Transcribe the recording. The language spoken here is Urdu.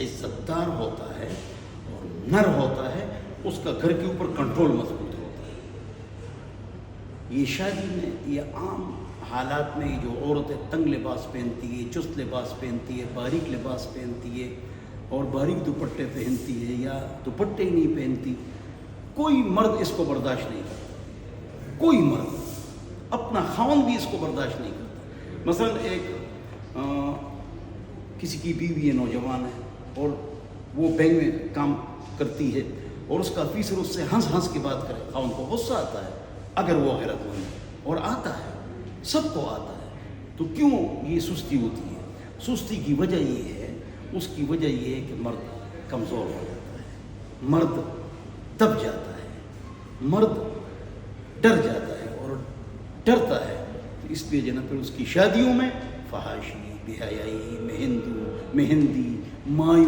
عزتدار ہوتا ہے اور نر ہوتا ہے، اس کا گھر کے اوپر کنٹرول مضبوط ہوتا ہے۔ یہ شادی میں، یہ عام حالات میں جو عورتیں تنگ لباس پہنتی ہے، چست لباس پہنتی ہے، باریک لباس پہنتی ہے اور باریک دوپٹے پہنتی ہے یا دوپٹے ہی نہیں پہنتی، کوئی مرد اس کو برداشت نہیں کرتا۔ کوئی مرد، اپنا خاوند بھی اس کو برداشت نہیں کرتا۔ مثلا ایک کسی کی بیوی ہے، نوجوان ہے، اور وہ بینک میں کام کرتی ہے اور اس کا آفیسر اس سے ہنس ہنس کے بات کرے، خاوند کو غصہ آتا ہے اگر وہ غیرت مند ہے، اور آتا ہے، سب کو آتا ہے۔ تو کیوں یہ سستی ہوتی ہے؟ سستی کی وجہ یہ ہے، اس کی وجہ یہ ہے کہ مرد کمزور ہو جاتا ہے، مرد دب جاتا ہے، مرد ڈر جاتا ہے، اور ڈرتا ہے تو اس لیے جناب پھر اس کی شادیوں میں فحاشی، بے حیائی، مہندی، مایوں